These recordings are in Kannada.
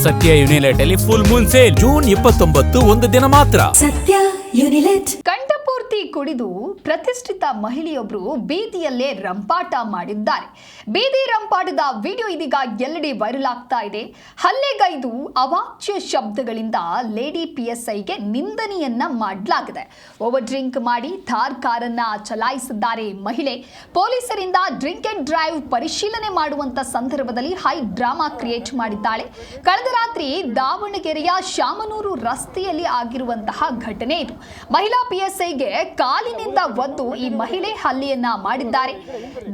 ಸತ್ಯ ಯುನಿಲೆಟ್ ಅಲ್ಲಿ ಫುಲ್ ಮೂನ್ ಸೇಲ್ ಜೂನ್ 29 ಒಂದು ದಿನ ಮಾತ್ರ. ಸತ್ಯ ಯುನಿಲೆಟ್. ಕಂಠಪೂರ್ತಿ ಕುಡಿದು ಪ್ರತಿಷ್ಠಿತ ಮಹಿಳೆಯೊಬ್ಬರು ಬೀದಿಯಲ್ಲೇ ರಂಪಾಟ ಮಾಡಿದ್ದಾರೆ. ಬೀದಿ ರಂಪಾಟದ ವಿಡಿಯೋ ಇದೀಗ ಎಲ್ಲೆಡೆ ವೈರಲ್ ಆಗ್ತಾ ಇದೆ. ಹಲ್ಲೆಗೈದು ಅವಾಚ್ಯ ಶಬ್ದಗಳಿಂದ ಲೇಡಿ PSIಗೆ ನಿಂದನೆಯನ್ನ ಮಾಡಲಾಗಿದೆ. ಓವರ್ ಡ್ರಿಂಕ್ ಮಾಡಿ ಥಾರ್ ಕಾರನ್ನ ಚಲಾಯಿಸಿದ್ದಾರೆ ಮಹಿಳೆ. ಪೊಲೀಸರಿಂದ ಡ್ರಿಂಕ್ ಅಂಡ್ ಡ್ರೈವ್ ಪರಿಶೀಲನೆ ಮಾಡುವಂತ ಸಂದರ್ಭದಲ್ಲಿ ಹೈ ಡ್ರಾಮಾ ಕ್ರಿಯೇಟ್ ಮಾಡಿದ್ದಾಳೆ. ಕಳೆದ ರಾತ್ರಿ ದಾವಣಗೆರೆಯ ಶಾಮನೂರು ರಸ್ತೆಯಲ್ಲಿ ಆಗಿರುವಂತಹ ಘಟನೆ ಇದು. ಮಹಿಳಾ PSIಗೆ ಕಾಲಿನಿಂದ ಒದ್ದು ಈ ಮಹಿಳೆ ಹಲ್ಲೆಯನ್ನ ಮಾಡಿದ್ದಾರೆ.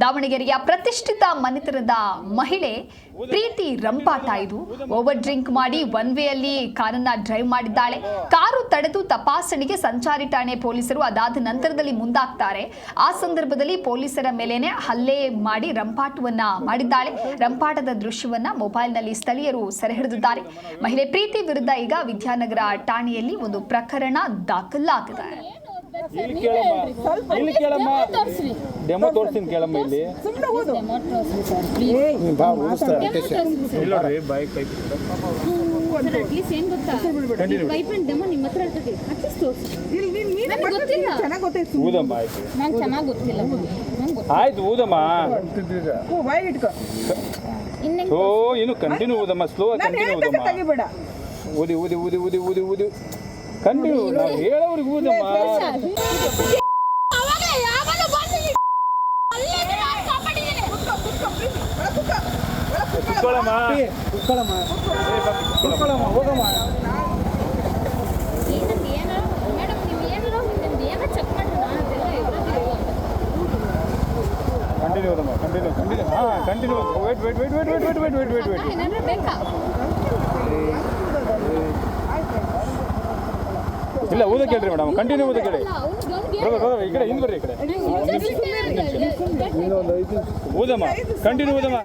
ದಾವಣಗೆರೆಯ ಪ್ರತಿಷ್ಠಿತ ಮನೆತನದ ಮಹಿಳೆ ಪ್ರೀತಿ ರಂಪಾಟ ಇದು. ಓವರ್ ಡ್ರಿಂಕ್ ಮಾಡಿ ಒನ್ ವೇ ಅಲ್ಲಿ ಕಾರನ್ನ ಡ್ರೈವ್ ಮಾಡಿದ್ದಾಳೆ. ಕಾರು ತಡೆದು ತಪಾಸಣೆಗೆ ಸಂಚಾರಿ ಠಾಣೆ ಪೊಲೀಸರು ಅದಾದ ನಂತರದಲ್ಲಿ ಮುಂದಾಗ್ತಾರೆ. ಆ ಸಂದರ್ಭದಲ್ಲಿ ಪೊಲೀಸರ ಮೇಲೇನೆ ಹಲ್ಲೆ ಮಾಡಿ ರಂಪಾಟವನ್ನ ಮಾಡಿದ್ದಾಳೆ. ರಂಪಾಟದ ದೃಶ್ಯವನ್ನ ಮೊಬೈಲ್ನಲ್ಲಿ ಸ್ಥಳೀಯರು ಸೆರೆ ಹಿಡಿದಿದ್ದಾರೆ. ಮಹಿಳೆ ಪ್ರೀತಿ ವಿರುದ್ಧ ಈಗ ವಿದ್ಯಾನಗರ ಠಾಣೆಯಲ್ಲಿ ಒಂದು ಪ್ರಕರಣ ದಾಖಲಾಗಿದೆ. ಡೆಮೋ ತೋರಿಸ್ತೀನಿ ಕೇಳಮ್ಮ. ಇಲ್ಲಿ ಆಯ್ತು ಊದಮ್ಮ. ಇನ್ನು ಕಂಟಿನ್ಯೂ ಊದಮ್ಮ. ಸ್ಲೋ ಕಂಟಿನ್ಯೂ ಊದಮ್ಮ. ಊದಿ ಊದಿ ಊದಿ ಊದಿ ಊದಿ ಊದಿ ಕಂಟಿನ್ಯೂ. ನಾವು ಹೇಳೋರಿಗೆ ಊದಮ್ಮ. ಕುತ್ಕೊಳ್ಳಮ್ಮ ಕುತ್ಕೊಳ್ಳಮ್ಮ ಕುತ್ಕೊಳ್ಳಮ್ಮ ಹೋಗಮ್ಮ. ಕಂಟಿನ್ಯೂ ಹೋದಮ್ಮ. Continue continue. ಹಾಂ continue. Wait wait wait wait wait wait wait wait wait wait ಇಲ್ಲ ಊದ ಕೇಳ್ರಿ ಮೇಡಮ್. ಕಂಟಿನ್ಯೂ ಊದ ಕೇಳಿ. ಈ ಕಡೆ ಹಿಂದೆ ಬರ್ರಿ. ಈ ಕಡೆ ಊದಮ್ಮ. ಕಂಟಿನ್ಯೂ ಊದಮ್ಮ.